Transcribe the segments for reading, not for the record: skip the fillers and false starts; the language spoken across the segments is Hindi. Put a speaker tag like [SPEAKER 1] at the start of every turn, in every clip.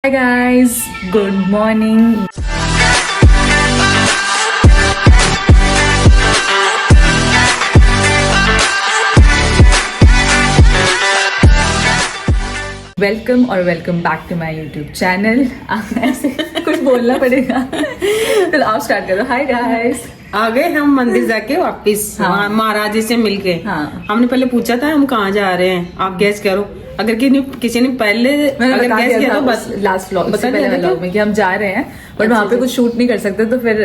[SPEAKER 1] Hi guys, good morning. Welcome और welcome back to my YouTube channel. ऐसे कुछ बोलना पड़ेगा तो आप स्टार्ट करो। हाय गाइस,
[SPEAKER 2] आ गए हम मंदिर जाके वापिस।
[SPEAKER 1] हाँ।
[SPEAKER 2] महाराज जी से मिलके।
[SPEAKER 1] हाँ।
[SPEAKER 2] हमने पहले पूछा था हम कहाँ जा रहे हैं, आप गैस करो। अगर किसी ने पहले
[SPEAKER 1] मैंने
[SPEAKER 2] अगर
[SPEAKER 1] बता
[SPEAKER 2] गैस
[SPEAKER 1] दिया
[SPEAKER 2] किया
[SPEAKER 1] था
[SPEAKER 2] तो बस
[SPEAKER 1] लास्ट व्लॉग
[SPEAKER 2] बता
[SPEAKER 1] से पहले
[SPEAKER 2] दिया था
[SPEAKER 1] व्लॉग में कि हम जा रहे हैं बट
[SPEAKER 2] अच्छा,
[SPEAKER 1] वहाँ पे
[SPEAKER 2] अच्छा।
[SPEAKER 1] कुछ शूट नहीं कर सकते तो फिर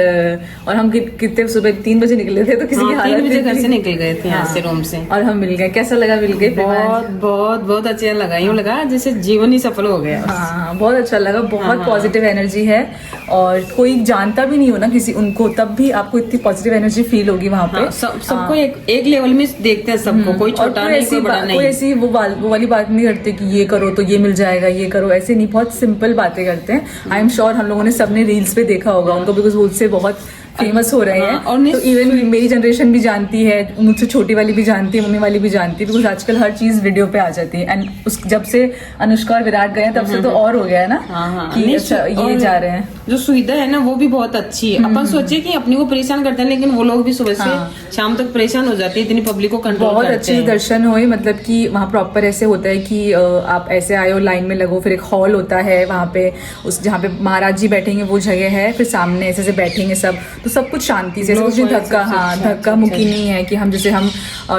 [SPEAKER 1] और हम कितने सुबह 3 बजे निकले थे तो किसी की
[SPEAKER 2] हाँ,
[SPEAKER 1] हालत
[SPEAKER 2] 3 बजे घर
[SPEAKER 1] नहीं
[SPEAKER 2] से
[SPEAKER 1] थी।
[SPEAKER 2] निकल गए थे यहाँ से रूम से।
[SPEAKER 1] और हम मिल गए। कैसा लगा मिल गए?
[SPEAKER 2] बहुत बहुत बहुत अच्छा लगा, यूँ लगा जैसे जीवन ही सफल हो गया।
[SPEAKER 1] हाँ, बहुत अच्छा लगा। बहुत
[SPEAKER 2] हाँ।
[SPEAKER 1] पॉजिटिव एनर्जी है और कोई जानता भी नहीं हो ना किसी उनको, तब भी आपको इतनी पॉजिटिव एनर्जी फील होगी वहाँ पे।
[SPEAKER 2] हाँ, सबको एक लेवल में देखते हैं सबको, कोई
[SPEAKER 1] और
[SPEAKER 2] छोटा नहीं कोई बड़ा
[SPEAKER 1] कोई
[SPEAKER 2] नहीं।
[SPEAKER 1] ऐसी वो वाली बात नहीं करते कि ये करो तो ये मिल जाएगा, ये करो, ऐसे नहीं। बहुत सिंपल बातें करते हैं। आई एम श्योर हम लोगों ने सबने रील्स पे देखा होगा उनको, बिकॉज वो उससे बहुत फेमस हो रहे हैं।
[SPEAKER 2] हाँ, और
[SPEAKER 1] तो इवन मेरी जनरेशन भी जानती है, मुझसे छोटी वाली भी जानती है, मम्मी वाली भी जानती है, बिकॉज आजकल हर चीज वीडियो पे आ जाती है। एंड उस जब से अनुष्का और विराट गए तब से तो और हो गया है ना।
[SPEAKER 2] हाँ,
[SPEAKER 1] कि अच्छा ये जा रहे हैं।
[SPEAKER 2] जो सुविधा है ना वो भी बहुत अच्छी है। अपन सोचे कि अपने को परेशान करते हैं लेकिन वो लोग भी सुबह से शाम तक परेशान हो जाते हैं, इतनी पब्लिक को कंट्रोल
[SPEAKER 1] बहुत
[SPEAKER 2] करते
[SPEAKER 1] अच्छे
[SPEAKER 2] हैं।
[SPEAKER 1] दर्शन हुए। मतलब कि वहाँ प्रॉपर ऐसे होता है कि आप ऐसे आए हो, लाइन में लगो, फिर एक हॉल होता है वहाँ पे, उस जहाँ पे महाराज जी बैठेंगे वो जगह है, फिर सामने ऐसे बैठेंगे सब, तो सब कुछ शांति से, कुछ धक्का, हाँ धक्का मुक्की नहीं है कि हम जैसे हम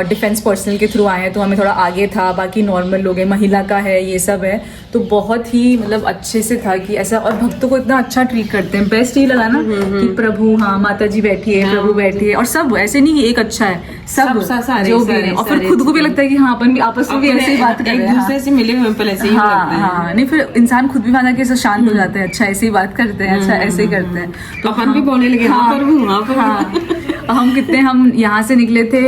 [SPEAKER 1] डिफेंस पर्सनल के थ्रू आए हैं तो हमें थोड़ा आगे था, बाकी नॉर्मल लोग हैं, महिला का है, ये सब है। तो बहुत ही मतलब अच्छे से था कि ऐसा, और भक्तों को इतना अच्छा ट्रीट करते हैं। बेस्ट ये लगा ना कि प्रभु, हाँ माता जी बैठी है, प्रभु बैठी है, और सब ऐसे नहीं कि एक अच्छा है, सब
[SPEAKER 2] सारे,
[SPEAKER 1] जो भी है। और फिर खुद को भी लगता है कि हाँ अपन भी आपस में भी ऐसे ही बात कर रहे हैं।
[SPEAKER 2] एक दूसरे से मिले हुए पहले से ही लगता है।
[SPEAKER 1] हाँ, नहीं फिर इंसान खुद भी वहां जाके ऐसे शांत हो जाता है। अच्छा ऐसे ही बात करते हैं, अच्छा ऐसे ही करते हैं।
[SPEAKER 2] तो अपन भी बोलने लगे हाँ प्रभु, हाँ प्रभु।
[SPEAKER 1] हाँ, हम यहाँ से निकले थे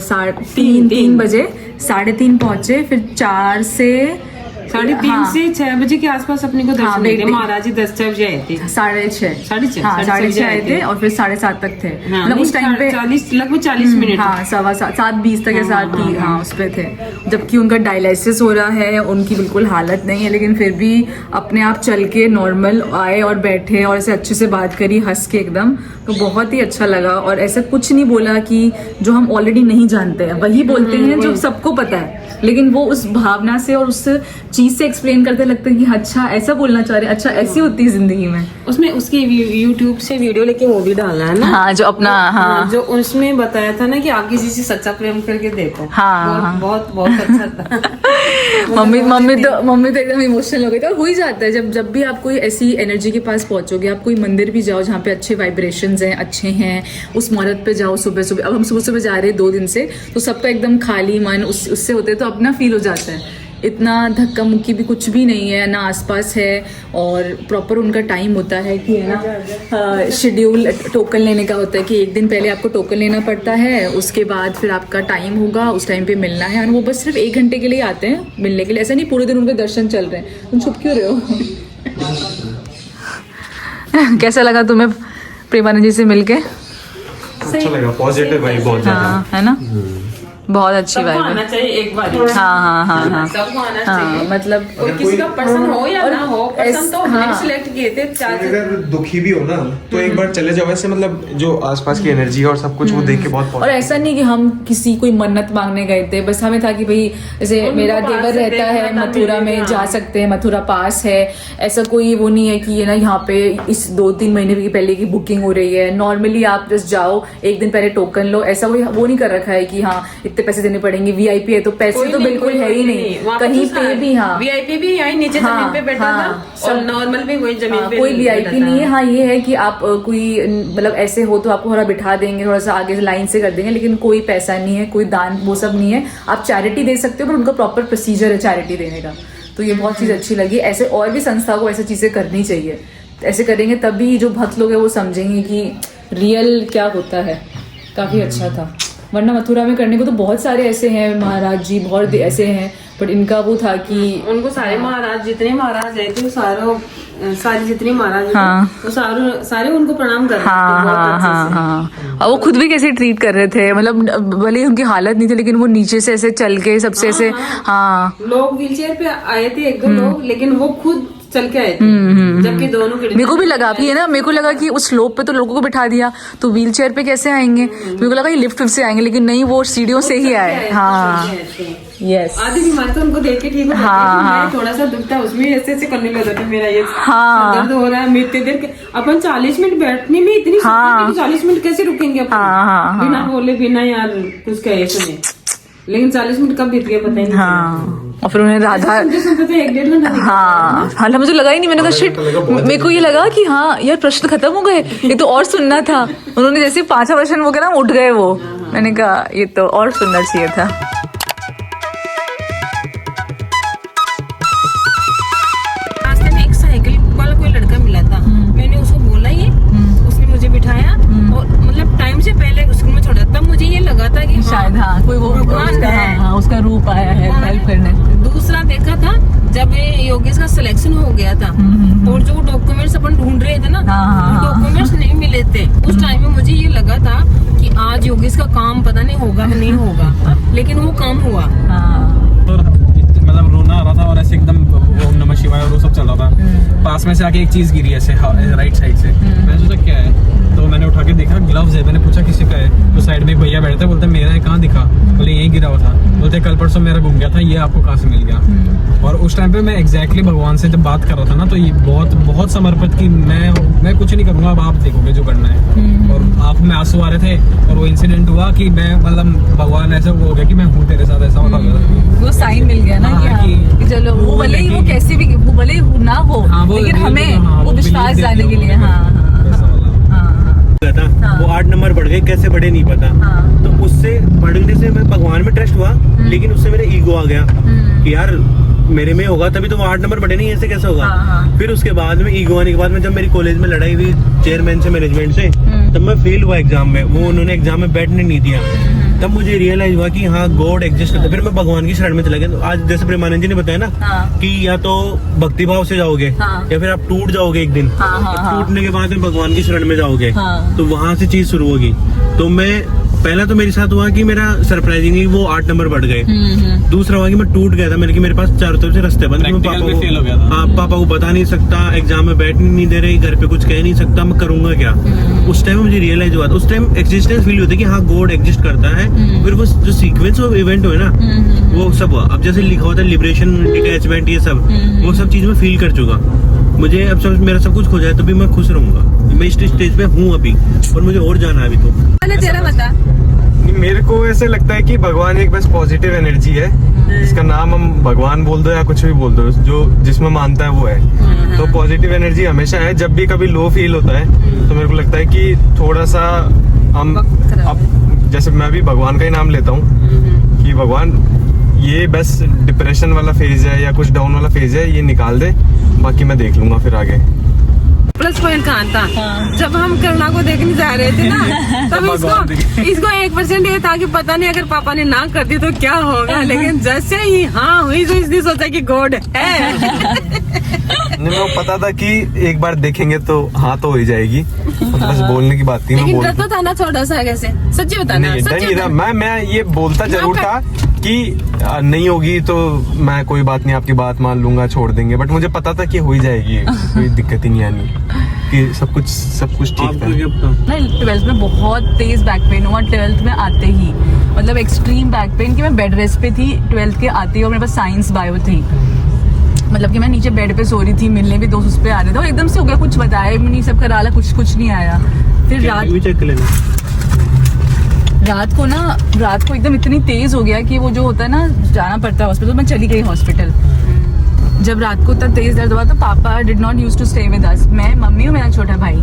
[SPEAKER 1] 3:30 बजे, 3:30 पहुंचे, फिर 4 से
[SPEAKER 2] 3:30 से 6 बजे के आसपास अपने को दर्शन मिले थे। महाराज जी 10 बजे आए थे।
[SPEAKER 1] 6:30
[SPEAKER 2] 6:30
[SPEAKER 1] हाँ 6:30 आए थे और फिर 7:30 तक थे। मतलब उस टाइम पे
[SPEAKER 2] लगभग 40 मिनट।
[SPEAKER 1] हाँ 7:20 तक या 7:30 हाँ उस पे थे। जबकि उनका डायलिसिस हो रहा है, उनकी बिल्कुल हालत नहीं है, लेकिन फिर भी अपने आप चल के नॉर्मल आए और बैठे और ऐसे अच्छे से बात करी, हंस के एकदम। तो बहुत ही अच्छा लगा। और ऐसा कुछ नहीं बोला कि जो हम ऑलरेडी नहीं जानते हैं वही बोलते हैं जो सबको पता है, लेकिन वो उस भावना से और उस चीज से एक्सप्लेन करते लगता है कि अच्छा ऐसा बोलना चाह रहे हैं, अच्छा ऐसी होती है जिंदगी में।
[SPEAKER 2] उसमें उसके यूट्यूब से वीडियो लेके वो भी डालना है ना।
[SPEAKER 1] हाँ जो अपना हाँ
[SPEAKER 2] जो उसमें बताया था ना कि आप किसी से सच्चा प्रेम करके देखो।
[SPEAKER 1] हाँ,
[SPEAKER 2] बहुत बहुत अच्छा था।
[SPEAKER 1] मम्मी तो एकदम इमोशनल हो गई थी। और हो ही जाता है जब भी आप कोई ऐसी एनर्जी के पास पहुंचोगे। आप कोई मंदिर भी जाओ जहाँ पे अच्छे वाइब्रेशंस हैं, अच्छे हैं, उस मुहूर्त पे जाओ सुबह सुबह। अब हम सुबह सुबह जा रहे हैं 2 दिन से, तो सबका एकदम खाली मन उससे होते हैं, तो अपना फील हो जाता है। इतना धक्का मुक्की भी कुछ भी नहीं है ना, आसपास है। और प्रॉपर उनका टाइम होता है कि है ना, शेड्यूल टोकन लेने का होता है कि एक दिन पहले आपको टोकन लेना पड़ता है, उसके बाद फिर आपका टाइम होगा, उस टाइम पे मिलना है। और वो बस सिर्फ 1 घंटे के लिए आते हैं मिलने के लिए, ऐसा नहीं पूरे दिन उनके दर्शन चल रहे हैं। तुम छुप क्यों रहे हो? कैसा लगा तुम्हें प्रेमानंद जी से मिलके?
[SPEAKER 3] अच्छा लगा, पॉजिटिव वाइब बहुत ज्यादा
[SPEAKER 1] है ना, बहुत अच्छी वाइब है।
[SPEAKER 2] आना चाहिए एक बार।
[SPEAKER 1] हाँ
[SPEAKER 2] सबको आना चाहिए।
[SPEAKER 1] मतलब
[SPEAKER 2] कोई किसी का पसंद हो या ना हो, पसंद तो हमने
[SPEAKER 1] हाँ।
[SPEAKER 2] सिलेक्ट किए थे।
[SPEAKER 3] अगर दुखी भी हो ना तो एक बार चले जाओ। वैसे मतलब जो आसपास की एनर्जी है और सब कुछ वो देख के बहुत
[SPEAKER 1] और ऐसा नहीं कि हम किसी कोई मन्नत मांगने गए थे, बस हमें था कि भाई जैसे मेरा देवर रहता है मथुरा में, जा सकते हैं, मथुरा पास है। ऐसा कोई वो नहीं है कि ये ना यहाँ पे इस 2-3 महीने की पहले की बुकिंग हो रही है। नॉर्मली आप जस्ट जाओ, एक दिन पहले टोकन लो, ऐसा कोई वो नहीं कर रखा है कि हाँ इतने पैसे देने पड़ेंगे, वीआईपी है तो पैसे तो बिल्कुल है ही नहीं कहीं पे भी। हाँ
[SPEAKER 2] वीआईपी भी यहीं नीचे जमीन पे बैठा था और नॉर्मल भी वही जमीन पे,
[SPEAKER 1] कोई वीआईपी नहीं है। हाँ ये है कि आप कोई मतलब ऐसे हो तो आपको थोड़ा बिठा देंगे, थोड़ा सा आगे से लाइन से कर देंगे, लेकिन कोई पैसा नहीं है, कोई दान वो सब नहीं है। आप चैरिटी दे सकते हो, पर उनका प्रॉपर प्रोसीजर है चैरिटी देने का। तो ये बहुत चीज अच्छी लगी। ऐसे और भी संस्था को ऐसी चीजें करनी चाहिए। ऐसे करेंगे तभी जो भक्त लोग हैं वो समझेंगे कि रियल क्या होता है। काफी अच्छा था। वरना मथुरा में करने को तो बहुत सारे ऐसे हैं महाराज जी, बहुत ऐसे हैं, बट इनका वो था कि
[SPEAKER 2] उनको सारे महाराज, जितने महाराज आए थे वो सारे जितने महाराज
[SPEAKER 1] हाँ।
[SPEAKER 2] वो सारे उनको प्रणाम कर रहे थे।
[SPEAKER 1] हाँ। और वो खुद भी कैसे ट्रीट कर रहे थे, मतलब भले ही उनकी हालत नहीं थी, लेकिन वो नीचे से ऐसे चल के सबसे ऐसे। हाँ
[SPEAKER 2] लोग व्हीलचेयर पे आए थे 1-2 लोग, लेकिन वो खुद चल के आए थे, जबकि दोनों के
[SPEAKER 1] मेरे को भी लगा कि है ना, मेरे को लगा कि उस स्लोप पे तो लोगों को बिठा दिया तो व्हील चेयर पे कैसे आएंगे, मेरे को लगा ये लिफ्ट से आएंगे, लेकिन नहीं, वो सीढ़ियों से ही आए। हाँ यस,
[SPEAKER 2] आधी बीमार तो उनको देख के ठीक हो
[SPEAKER 1] हाँ,
[SPEAKER 2] थोड़ा सा दुखता उसमें ऐसे करने लगा था मेरा ये
[SPEAKER 1] हाँ,
[SPEAKER 2] दर्द हो रहा है। इतनी देर के अपन 40 मिनट बैठने में इतनी 40 मिनट कैसे रुकेंगे अपन,
[SPEAKER 1] हाँ,
[SPEAKER 2] बिना बोले बिना यार कुछ कहे सुने, लेकिन 40 मिनट कब बीत गया पता ही नहीं।
[SPEAKER 1] हाँ, और फिर उन्हें राधा,
[SPEAKER 2] सुनते थे 1-1.5 घंटा।
[SPEAKER 1] हाँ हालांकि मुझे लगा ही नहीं, मैंने कहा शिट, मेरे को ये लगा कि हाँ यार प्रश्न खत्म हो गए, ये तो और सुनना था। उन्होंने जैसे 5वां प्रश्न वो करा उठ गए वो, मैंने कहा ये तो और सुनना चाहिए था।
[SPEAKER 2] रास्ते में एक साइकिल वाला कोई लड़का मिला था, मैंने उसको बोला ये, उसने मुझे बिठाया और मतलब टाइम से पहले स्कूल में छोड़ा, तब मुझे ये लगा था कि
[SPEAKER 1] शायद हाँ कोई वो
[SPEAKER 2] भगवान
[SPEAKER 1] उसका,
[SPEAKER 2] है।
[SPEAKER 1] हाँ, उसका रूप आया है हेल्प करने।
[SPEAKER 2] दूसरा देखा था जब ये योगेश का सिलेक्शन हो गया था और जो डॉक्यूमेंट्स अपन ढूंढ रहे थे ना, डॉक्यूमेंट्स नहीं मिले थे, उस टाइम में मुझे ये लगा था कि आज योगेश का काम पता नहीं होगा नहीं होगा, लेकिन वो काम हुआ।
[SPEAKER 4] मतलब रोना आ रहा था और ऐसे एकदम ओम नमः शिवाय और वो सब चल रहा था। पास में से आके एक चीज गिरी ऐसे राइट साइड से, मैंने सोचा क्या है, तो मैंने उठा के देखा ग्लव्स है, मैंने पूछा किसी का है, तो साइड में एक भैया बैठे बोलते मेरा है, कहाँ दिखा, बोले यहीं गिरा हुआ था, बोलते कल परसों मेरा घूम गया था, ये आपको कहाँ से मिल गया। और उस टाइम पे मैं एग्जैक्टली भगवान से जब बात कर रहा था ना, तो ये बहुत समर्पित कि मैं कुछ नहीं करूंगा, अब आप देखोगे जो करना है। और आप में आंसू आ रहे थे और वो इंसिडेंट हुआ कि मैं मतलब भगवान ऐसा वो हो गया कि मैं हूँ तेरे साथ, ऐसा होता गया,
[SPEAKER 1] वो साइन मिल गया ना कि चलो वो भले ही वो कैसे भी वो भले ही ना हो, लेकिन हमें वो विश्वास जाने के लिए। हाँ
[SPEAKER 5] था वो 8 नंबर बढ़ गए, कैसे बढ़े नहीं पता। तो उससे बढ़ने से मैं भगवान में ट्रस्ट हुआ, लेकिन उससे मेरे ईगो आ गया कि यार मेरे में होगा तभी तो वो 8 नंबर बढ़े नहीं, ऐसे कैसे होगा। फिर उसके बाद में ईगो आने के बाद में जब मेरी कॉलेज में लड़ाई हुई चेयरमैन से मैनेजमेंट से, तब मैं फेल हुआ एग्जाम में, वो उन्होंने एग्जाम में बैठने नहीं दिया। तब मुझे रियलाइज हुआ कि हाँ गॉड एग्जिस्ट करता है। फिर मैं भगवान की शरण में चला गया। तो आज जैसे प्रेमानंद जी ने बताया ना कि या तो भक्ति भाव से जाओगे या फिर आप टूट जाओगे एक दिन, टूटने के बाद में भगवान की शरण में जाओगे, तो वहां से चीज शुरू होगी। तो मैं पहला तो मेरे साथ हुआ कि मेरा सरप्राइजिंगली वो 8 नंबर बढ़ गए। दूसरा हुआ कि मैं टूट गया था, मेरे पास चारों तरफ से रास्ते बंद, पापा को बता नहीं सकता, एग्जाम में बैठने नहीं दे रहे, घर पे कुछ कह नहीं सकता, मैं करूंगा क्या। उस टाइम मुझे रियलाइज हुआ था, उस टाइम एक्जिस्टेंस फील होती है कि हाँ गॉड एग्जिस्ट करता है। फिर वो जो सीक्वेंस ऑफ इवेंट हुए ना, वो सब हुआ। अब जैसे लिखा होता है लिबरेशन, डिटैचमेंट, ये सब वो सब चीज मैं फील कर चुका। मुझे अब सब मेरा सब कुछ खो जाए तो भी मैं खुश रहूंगा। मैं इस स्टेज पे हूँ अभी और मुझे और जाना है अभी। तो
[SPEAKER 2] तेरा बता।
[SPEAKER 3] मेरे को ऐसे लगता है कि भगवान एक बस पॉजिटिव एनर्जी है, जिसका नाम हम भगवान बोल दो या कुछ भी बोल दो, जो जिसमें मानता है वो है। तो पॉजिटिव एनर्जी हमेशा है। जब भी कभी लो फील होता है तो मेरे को लगता है कि थोड़ा सा हम अब जैसे मैं भी भगवान का ही नाम लेता हूँ कि भगवान ये बस डिप्रेशन वाला फेज है या कुछ डाउन वाला फेज है, ये निकाल दे, बाकी मैं देख लूंगा फिर आगे।
[SPEAKER 2] प्लस पॉइंट कहाँ था जब हम करुणा को देखने जा रहे थे ना, तब इसको 1% ये था कि पता नहीं अगर पापा ने ना कर दी तो क्या होगा, लेकिन जैसे ही हाँ हुई तो इसने सोचा कि गॉड है।
[SPEAKER 3] मेरे को पता था कि एक बार देखेंगे तो हाँ तो हो ही जाएगी, बस बोलने की बात थी।
[SPEAKER 2] लेकिन डर तो था ना थोड़ा सा, कैसे सच्ची बताना।
[SPEAKER 3] नहीं था, मैं ये बोलता जरूर था कि नहीं होगी तो मैं कोई बात नहीं, आपकी बात मान लूंगा, छोड़ देंगे, बट मुझे पता था कि हो ही जाएगी, कोई दिक्कत ही नहीं आनी, कि सब कुछ ठीक था।
[SPEAKER 1] मैं 12th में बहुत तेज बैक पेन हुआ, 12th में आते ही, मतलब एक्सट्रीम बैक पेन कि मैं बेड रेस्ट पे थी 12th के आते ही, और मेरे पास साइंस बायो थी, मतलब कि मैं नीचे बेड पे सो रही थी, मिलने भी दोस्त उस पे आ रहे थे, और एकदम से हो गया, कुछ बताया भी नहीं, सब करा ला, कुछ नहीं आया। फिर रात को एकदम इतनी तेज हो गया कि वो जो होता है ना, जाना पड़ता है हॉस्पिटल, मैं चली गई हॉस्पिटल। जब रात को इतना तेज दर्द हुआ तो पापा did not use to stay with us, मैं, मम्मी और मेरा छोटा भाई,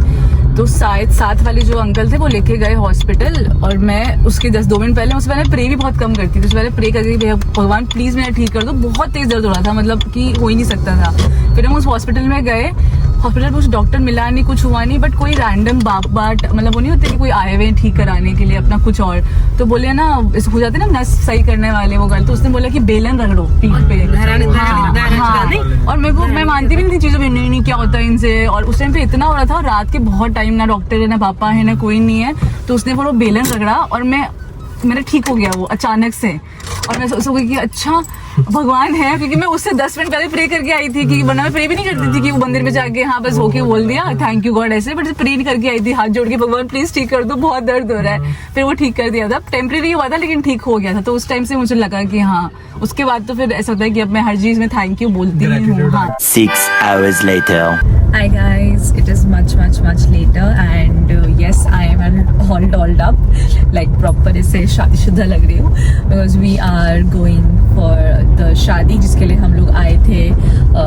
[SPEAKER 1] तो साथ वाले जो अंकल थे वो लेके गए हॉस्पिटल, और मैं उसके 2 मिनट पहले, उससे पहले प्रे भी बहुत कम करती थी, उससे पहले प्रे करके भगवान प्लीज मेरा ठीक कर दो, बहुत तेज दर्द हो रहा था, मतलब कि हो ही नहीं सकता था। फिर हम उस हॉस्पिटल में गए, हॉस्पिटल में कुछ डॉक्टर मिला नहीं, कुछ हुआ नहीं, बट कोई रैंडम बाट मतलब वो नहीं होते कि कोई आए हुए ठीक कराने के लिए अपना कुछ, और तो बोले ना हो जाते ना नस सही करने वाले वो गल, तो उसने बोला कि बेलन रगड़ो पीठ पे। और मेरे को, मैं मानती भी नहीं थी चीजों में, नहीं क्या होता है इनसे, और उस टाइम पे इतना हो रहा था, रात के बहुत टाइम, ना डॉक्टर है ना पापा है ना कोई नहीं है, तो उसने वो बेलन रगड़ा और मेरा ठीक हो गया वो अचानक से। और मैं सोचूंगी कि अच्छा भगवान है, क्योंकि मैं उससे 10 मिनट पहले प्रे करके आई थी कि वरना मैं प्रे भी नहीं करती थी कि वो मंदिर में जाके हाँ बस होके बोल दिया थैंक यू गॉड ऐसे, बट प्रे नहीं करके आई थी हाथ जोड़ के भगवान प्लीज ठीक कर दो, बहुत दर्द हो रहा है। फिर वो ठीक कर दिया था, टेम्परेरी हुआ था लेकिन ठीक हो गया था। तो उस टाइम से मुझे लगा कि हाँ, उसके बाद तो फिर ऐसा होता है कि अब मैं हर चीज में थैंक यू बोलती हूँ। हाँ।
[SPEAKER 6] 6 hours later.
[SPEAKER 1] Hi guys, it is much later and yes, I am all dolled up, like proper ऐसे शादीशुदा लग रही हूँ because we are going for the शादी जिसके लिए हम लोग आए थे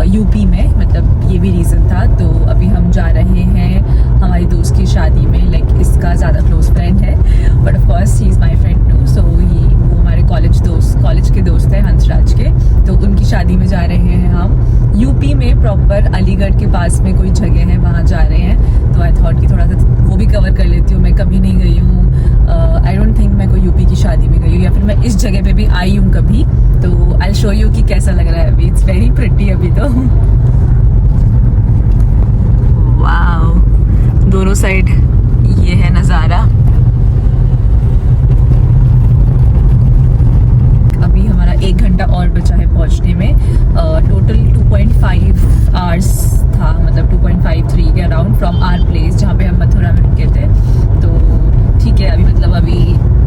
[SPEAKER 1] यूपी में, मतलब ये भी रीज़न था। तो अभी हम जा रहे हैं हमारी दोस्त की शादी में, लाइक इसका ज़्यादा क्लोज फ्रेंड है but of course he is my friend too, so वो हमारे कॉलेज के दोस्त हैं हंसराज के, तो उनकी शादी में जा रहे हैं हम यूपी में, प्रॉपर अलीगढ़ के पास में कोई जगह है वहाँ जा रहे हैं। तो आई थॉट कि थोड़ा सा वो भी कवर कर लेती हूँ, मैं कभी नहीं गई हूँ, आई डोंट थिंक मैं कोई यूपी की शादी में गई हूँ या फिर मैं इस जगह पे भी आई हूँ कभी। तो आई शो यू कि कैसा लग रहा है अभी, इट्स वेरी प्रिटी अभी तो। वाओ, दोनों साइड ये है नज़ारा। अभी हमारा 1 घंटा और बचा है पहुंचने में, टोटल 2.5 आवर्स था, मतलब 2.53 के अराउंड फ्रॉम आवर प्लेस जहाँ पे हम मथुरा में रुके थे। तो ठीक है, अभी मतलब अभी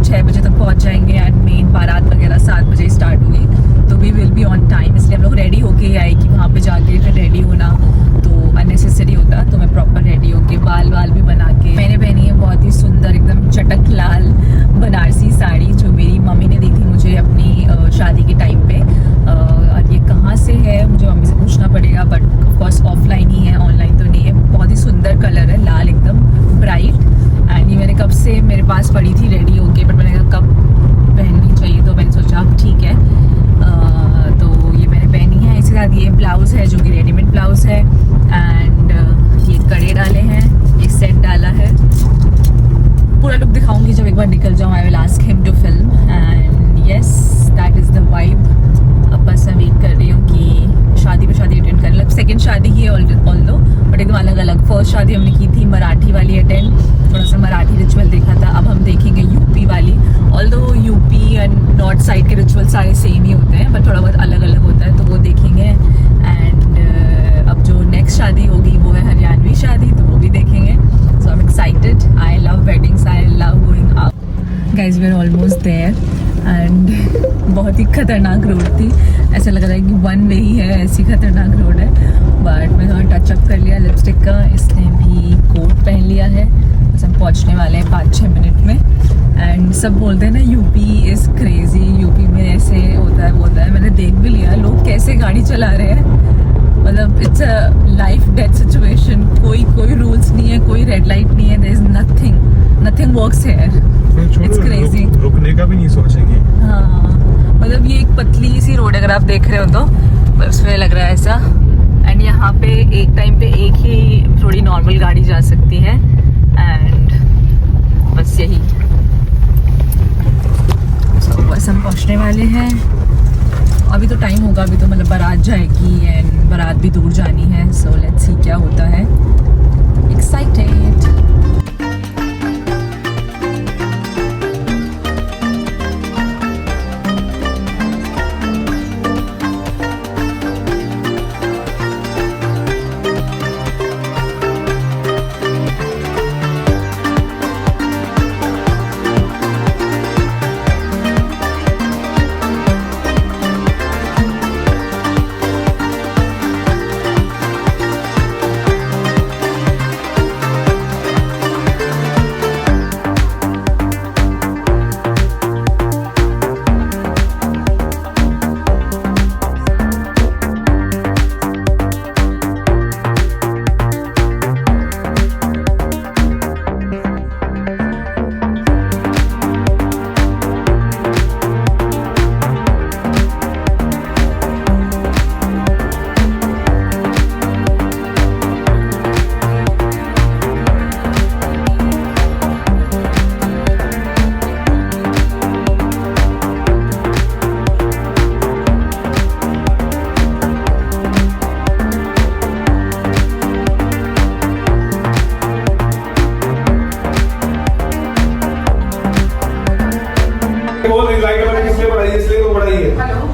[SPEAKER 1] 6 बजे तक पहुंच जाएंगे एंड मेन बारात वगैरह 7 बजे स्टार्ट हुई, तो we will be on time. इसलिए हम लोग रेडी होके आए कि वहाँ पे जाके फिर रेडी होना तो अननेसेसरी होता, तो मैं प्रॉपर रेडी होके बाल भी बना के, मैंने पहनी है बहुत ही सुंदर एकदम चटक लाल बनारसी साड़ी जो मेरी मम्मी ने दी थी मुझे अपनी शादी के टाइम पे। और ये कहाँ से है मुझे मम्मी से पूछना पड़ेगा, बट ऑफकोर्स ऑफलाइन ही है, ऑनलाइन तो नहीं है। बहुत ही सुंदर कलर है, लाल एकदम ब्राइट, एंड ये मैंने कब से मेरे पास पड़ी थी रेडी होके, बट मैंने कहा कब पहननी चाहिए, तो मैंने सोचा ठीक है, तो ये मैंने पहनी है। इसके साथ ये ब्लाउज है जो कि रेडीमेड ब्लाउज है, एंड ये कड़े डाले हैं, ये सेट डाला है। पूरा लुक दिखाऊंगी जब एक बार निकल जाऊँ, I will ask him to film, and yes that is the vibe. अब बस मैं वेट कर रही हूँ कि शादी पे शादी अटेंड कर, मतलब सेकंड शादी ही है ऑल्दो, बट एकदम अलग अलग। फर्स्ट शादी हमने की थी मराठी वाली अटेंड, थोड़ा सा मराठी रिचुअल देखा था। अब हम देखेंगे यूपी वाली, although UP and north side के रिचुअल सारे सेम ही होते हैं, बट थोड़ा बहुत अलग अलग होता है, तो वो देखेंगे। एंड अब जो नेक्स्ट शादी होगी वो है हरियाणवी शादी, तो वो भी देखेंगे। So I am excited, I love weddings, I love going out. Guys we are almost there and बहुत ही खतरनाक रोड थी, ऐसा लग रहा है कि वन वे ही है, ऐसी खतरनाक रोड है। बट मैं थोड़ा टचअप कर लिया लिपस्टिक का, इसने भी कोट पहन लिया है, बस हम पहुंचने वाले हैं 5-6 मिनट में। एंड सब बोलते हैं ना यूपी इज़ क्रेजी, यूपी में ऐसे होता है बोलता है, मैंने देख भी लिया लोग कैसे गाड़ी चला रहे हैं, मतलब it's a life death situation, कोई रूल्स नहीं है, कोई रेड लाइट नहीं है, there is nothing works here, it's crazy.
[SPEAKER 3] रुकने का भी नहीं सोचेंगे।
[SPEAKER 1] हाँ, मतलब ये एक पतली सी रोड अगर आप देख रहे हो तो बस में लग रहा है ऐसा, एंड यहाँ पे एक टाइम पे एक ही थोड़ी नॉर्मल गाड़ी जा सकती है, एंड बस यही। तो बस हम पहुँचने वाले हैं, अभी तो टाइम होगा, अभी तो मतलब बारात जाएगी एंड बारात भी दूर जानी है, सो लेट्स सी क्या होता है। एक्साइटेड।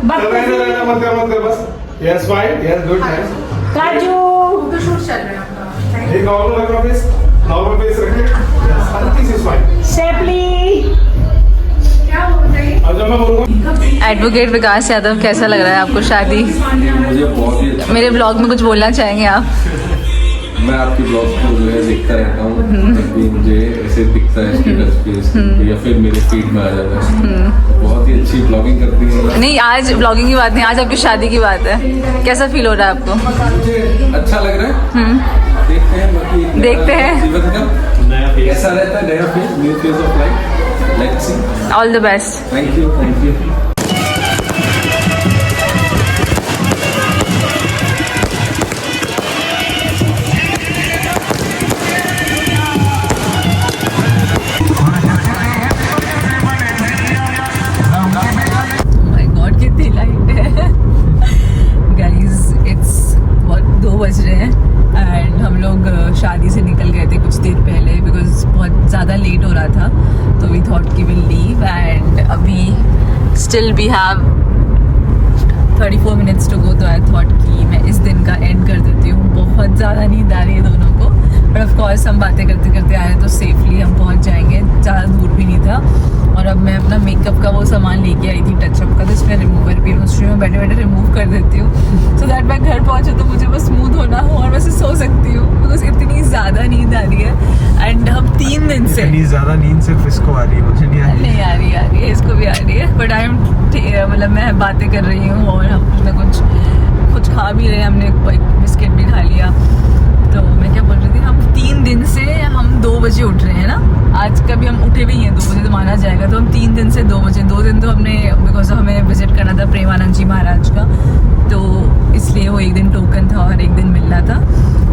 [SPEAKER 3] मत कर बस। Yes fine, yes good, nice.
[SPEAKER 2] काजू
[SPEAKER 1] तो शूट चल रहा है आपका।
[SPEAKER 3] एक नॉर्मल फेस रखिए। यस, हल्की सी स्माइल।
[SPEAKER 2] शेपली
[SPEAKER 1] क्या बोल रहे हैं?
[SPEAKER 3] अब जब मैं बोलूंगा
[SPEAKER 1] एडवोकेट विकास यादव, कैसा लग रहा है आपको शादी?
[SPEAKER 7] मुझे बहुत ही अच्छा,
[SPEAKER 1] मेरे ब्लॉग में कुछ बोलना चाहेंगे आप?
[SPEAKER 7] मैं आपकी ब्लॉग्स को जो है देखता रहता हूँ, जब भी मुझे ऐसे दिखता है स्टेटस पे या फिर मेरे फीड में आ जाता है। बहुत ही अच्छी ब्लॉगिंग करती है।
[SPEAKER 1] नहीं, आज ब्लॉगिंग की बात नहीं, आज आपकी शादी की बात है। कैसा फील हो रहा है आपको?
[SPEAKER 7] मुझे अच्छा लग रहा है। देखते हैं बाकी एक
[SPEAKER 1] देखते
[SPEAKER 7] नया
[SPEAKER 1] हैं।
[SPEAKER 7] जीवन का कैसा रहता है, नया phase, new phase of life. Let's see.
[SPEAKER 1] All the best.
[SPEAKER 7] Thank you, thank you.
[SPEAKER 1] My God, कितनी लाइट है गाइस। इट्स 2 बज रहे हैं एंड हम लोग शादी से निकल गए थे कुछ देर पहले बिकॉज बहुत ज़्यादा लेट हो रहा था, तो वी थॉट कि विल लीव एंड अभी still we have 34 minutes to go. तो आई थॉट कि मैं इस दिन का एंड कर देती हूँ। बहुत ज़्यादा नींद आ रही है दोनों को, बट ऑफ कोर्स हम बातें करते करते आए तो सेफली हम पहुँच जाएंगे, ज़्यादा दूर भी नहीं था। और अब मैं अपना मेकअप का वो सामान लेके आई थी, टचअप का, तो इसमें रिमूवर भी मैं बैठे बैठे रिमूव कर देती हूँ सो दैट मैं घर पहुँचे तो मुझे बस स्मूथ होना हो और वैसे सो सकती हूँ बिकॉज इतनी ज़्यादा नींद आ रही है। एंड हम 3 दिन से
[SPEAKER 3] इतनी ज्यादा नींद सिर्फ इसको आ रही है, मुझे नहीं आ रही।
[SPEAKER 1] नहीं आ रही है, इसको भी आ रही है, बट आई एम मतलब मैं बातें कर रही हूँ और हम कुछ ना कुछ खा भी रहे हैं। हमने एक बिस्किट भी खा लिया। तो मैं क्या बोल रही थी, हम 3 दिन से हम 2 बजे उठ रहे हैं ना। आज कभी हम उठे भी हैं 2 बजे तो माना जाएगा, तो हम 3 दिन से 2 बजे, 2 दिन तो हमने बिकॉज हमें विजिट करना था प्रेमानंद जी महाराज का, तो इसलिए वो एक दिन टोकन था और एक दिन मिलना था।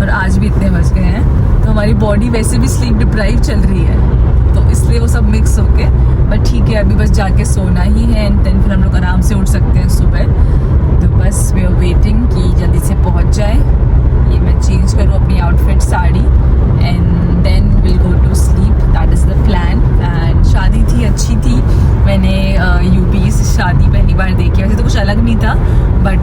[SPEAKER 1] और आज भी इतने बज गए हैं, तो हमारी बॉडी वैसे भी स्लीप डिप्राइव चल रही है, तो इसलिए वो सब मिक्स होके, बट ठीक है अभी बस जाके सोना ही है एंड देन फिर हम लोग आराम से उठ सकते हैं सुबह। तो बस वी आर वेटिंग कि जल्दी से पहुंच जाए, ये मैं चेंज करूँ अपनी outfit sari and then will go to sleep, that is the plan. And शादी थी, अच्छी थी। मैंने यूपी से शादी पहली बार देखी, वैसे तो कुछ अलग नहीं था बट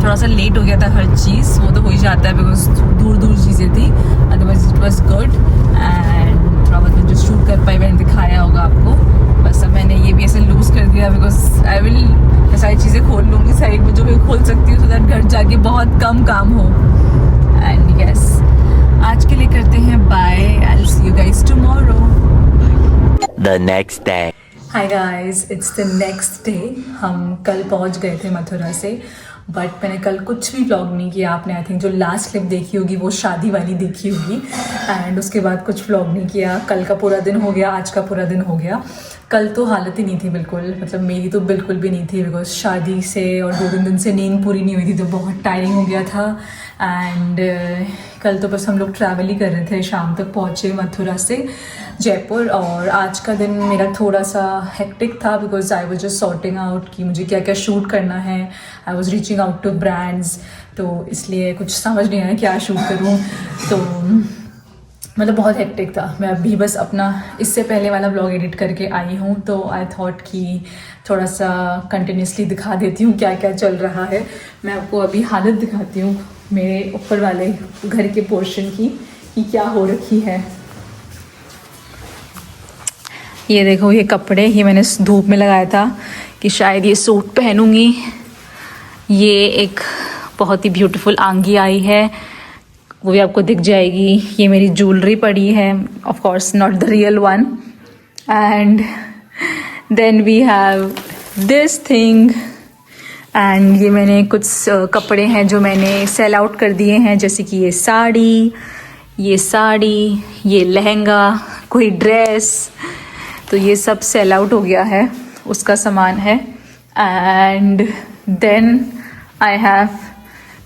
[SPEAKER 1] थोड़ा सा लेट हो गया था हर चीज़, वो तो हो ही जाता है बिकॉज दूर दूर चीज़ें थी, otherwise it was good. And थोड़ा बहुत जो शूट कर पाई मैंने दिखाया होगा आपको। बस अब मैंने ये भी ऐसे लूज़ कर दिया बिकॉज आई विल सारी चीज़ें खोल लूँगी साइड में जो मैं खोल सकती हूँ, सो दैट घर जाके बहुत कम काम हो। एंड यस, आज के लिए करते हैं bye, I will see you guys tomorrow.
[SPEAKER 6] The next day.
[SPEAKER 1] Hi guys, it's the next day. हम कल पहुंच गए थे मथुरा से, बट मैंने कल कुछ भी व्लॉग नहीं किया। आपने आई थिंक जो लास्ट क्लिप देखी होगी वो शादी वाली देखी होगी, एंड उसके बाद कुछ व्लॉग नहीं किया। कल का पूरा दिन हो गया, आज का पूरा दिन हो गया। कल तो हालत ही नहीं थी बिल्कुल, मतलब मेरी तो बिल्कुल भी नहीं थी बिकॉज शादी से और 2-3 दिन से नींद पूरी नहीं हुई थी, तो बहुत टायरिंग हो गया था। एंड कल तो बस हम लोग ट्रैवल ही कर रहे थे, शाम तक पहुँचे मथुरा से जयपुर। और आज का दिन मेरा थोड़ा सा हेक्टिक था because I was just sorting out कि मुझे क्या क्या शूट करना है। I was reaching out to brands, तो इसलिए कुछ समझ नहीं आया क्या शूट करूँ, तो मतलब बहुत हेक्टिक था। मैं अभी बस अपना इससे पहले वाला व्लॉग एडिट करके आई हूँ, तो आई थॉट कि थोड़ा सा कंटिन्यूसली दिखा देती हूँ क्या क्या चल रहा है। मैं आपको अभी हालत दिखाती हूँ मेरे ऊपर वाले घर के पोर्शन की कि क्या हो रखी है। ये देखो, ये कपड़े ये मैंने धूप में लगाया था कि शायद ये सूट पहनूंगी। ये एक बहुत ही ब्यूटीफुल आंगी आई है, वो भी आपको दिख जाएगी। ये मेरी ज्वेलरी पड़ी है, of course not the real one. And then we have this thing, and ये मैंने कुछ कपड़े हैं जो मैंने सेल आउट कर दिए हैं, जैसे कि ये साड़ी, ये लहंगा, कोई ड्रेस, तो ये सब सेल आउट हो गया है, उसका सामान है। And then I have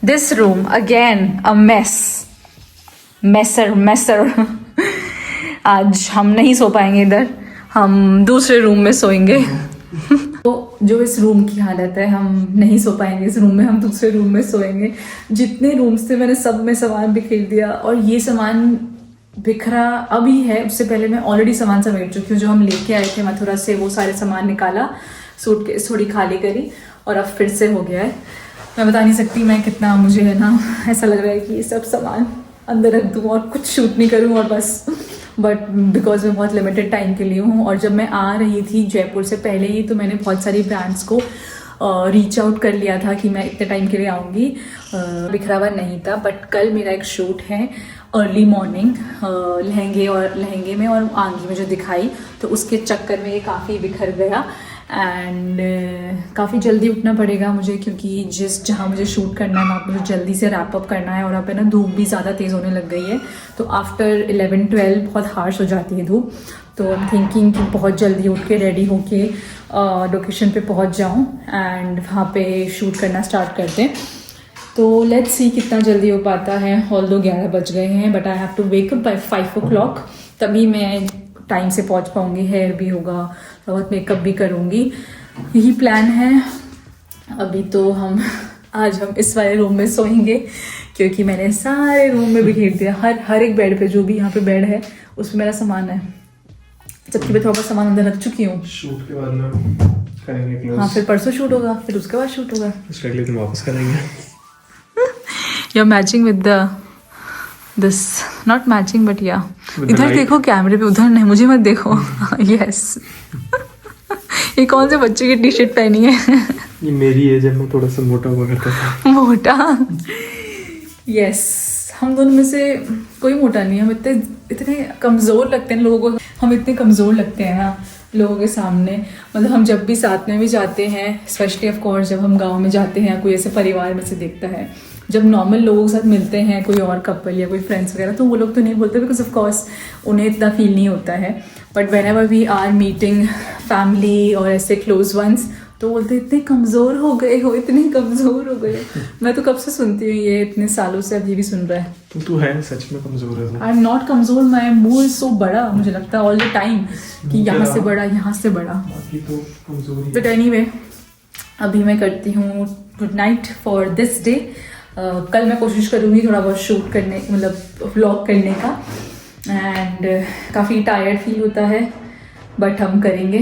[SPEAKER 1] this room, again a messier. आज हम नहीं सो पाएंगे इधर, हम दूसरे रूम में सोएंगे। तो जो इस रूम की हालत है, हम नहीं सो पाएंगे इस रूम में, हम दूसरे रूम में सोएंगे। जितने रूम्स थे मैंने सब में सामान बिखेर दिया, और ये सामान बिखरा अभी है, उससे पहले मैं ऑलरेडी सामान समेट चुकी हूँ। जो हम लेके आए थे मथुरा से वो सारे सामान निकाला, सूटकेस थोड़ी खाली करी, और अब फिर से हो गया है। मैं बता नहीं सकती मैं कितना, मुझे है ना ऐसा लग रहा है कि ये सब सामान अंदर रख दूँ और कुछ शूट नहीं करूँ और बस, बट बिकॉज मैं बहुत लिमिटेड टाइम के लिए हूँ। और जब मैं आ रही थी जयपुर से पहले ही तो मैंने बहुत सारी ब्रांड्स को रीच आउट कर लिया था कि मैं इतने टाइम के लिए आऊँगी, बिखरा हुआ नहीं था। बट कल मेरा एक शूट है अर्ली मॉर्निंग लहंगे में और आंगी में जो दिखाई, तो उसके चक्कर में ये काफ़ी बिखर गया एंड काफ़ी जल्दी उठना पड़ेगा मुझे, क्योंकि जहाँ मुझे शूट करना है वहाँ मुझे जल्दी से रैप अप करना है। और अब है ना धूप भी ज़्यादा तेज़ होने लग गई है, तो आफ्टर 11-12 बहुत हार्श हो जाती है धूप। तो आई एम थिंकिंग कि बहुत जल्दी उठ के रेडी होके लोकेशन पे पहुँच जाऊँ एंड वहाँ पे शूट करना स्टार्ट कर दें। तो लेट्स सी कितना जल्दी हो पाता है। ऑल्दो 11 बज गए हैं but I have to wake up by 5 o'clock, तभी मैं टाइम से पहुंच पाऊंगी। हेयर भी होगा, बहुत मेकअप भी करूंगी, यही प्लान है। अभी तो आज हम इस वाले रूम में सोएंगे क्योंकि मैंने सारे रूम में बिखेर दिया, हर एक बेड पे, जो भी यहाँ पे बेड है उसमें मेरा सामान है, जबकि मैं थोड़ा बहुत सामान अंदर रख चुकी हूँ।
[SPEAKER 3] शूट के बाद में करेंगे क्लोज।
[SPEAKER 1] हाँ, फिर परसों शूट होगा, फिर उसके बाद शूट होगा।
[SPEAKER 3] उसके अगले दिन वापस करेंगे।
[SPEAKER 1] You're matching with this, not matching but yeah.
[SPEAKER 3] With the
[SPEAKER 1] इधर
[SPEAKER 3] light.
[SPEAKER 1] देखो कैमरे पे, उधर नहीं, मुझे मत देखो। Yes. ये कौन से बच्चे की टी शर्ट पहनी है?
[SPEAKER 3] ये मेरी है जब मैं थोड़ा सा मोटा हुआ करता था।
[SPEAKER 1] मोटा? Yes. हम दोनों में से कोई मोटा नहीं है, हम इतने कमज़ोर लगते हैं लोगों को, हम इतने कमज़ोर लगते हैं ना लोगों के सामने। मतलब हम जब भी साथ में भी जाते हैं, स्पेशली ऑफ कोर्स जब हम गांव में जाते हैं, कोई ऐसे परिवार में से देखता है, जब नॉर्मल लोगों के साथ मिलते हैं, कोई और कपल या कोई फ्रेंड्स वगैरह, तो वो लोग तो नहीं बोलते बिकॉज ऑफ कोर्स उन्हें इतना फील नहीं होता है। But whenever we are meeting family और ऐसे क्लोज वंस, तो बोलते इतने कमज़ोर हो गए हो, इतने कमज़ोर हो गए। मैं तो कब से सुनती हूँ ये, इतने सालों से, अभी भी सुन रहा है।
[SPEAKER 3] तू है सच में कमजोर है।
[SPEAKER 1] आई एम नॉट कमज़ोर, माई मुंह इज सो बड़ा, मुझे लगता है ऑल द टाइम कि यहाँ से बड़ा, यहाँ से बड़ा।
[SPEAKER 3] बाकी तो कमजोरी।
[SPEAKER 1] बट एनीवे, अभी मैं करती हूँ good night for this day. कल मैं कोशिश करूँगी थोड़ा बहुत शूट करने, मतलब व्लॉग करने का, एंड काफ़ी टायर्ड फील होता है बट हम करेंगे।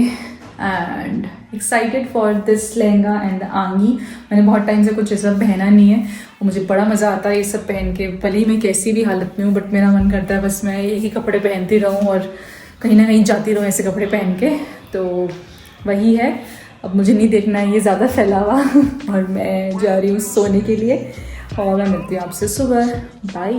[SPEAKER 1] And excited for this lehenga and आंगी। मैंने बहुत टाइम से कुछ ऐसा पहना नहीं है और मुझे बड़ा मज़ा आता है ये सब पहन के, भले ही मैं कैसी भी हालत में हूँ, बट मेरा मन करता है बस मैं एक ही कपड़े पहनती रहूँ और कहीं ना कहीं जाती रहूँ ऐसे कपड़े पहन के। तो वही है, अब मुझे नहीं देखना है ये ज़्यादा फैला हुआ और मैं जा रही हूँ सोने के लिए, और मैं मिलती हूँ आपसे सुबह। बाय।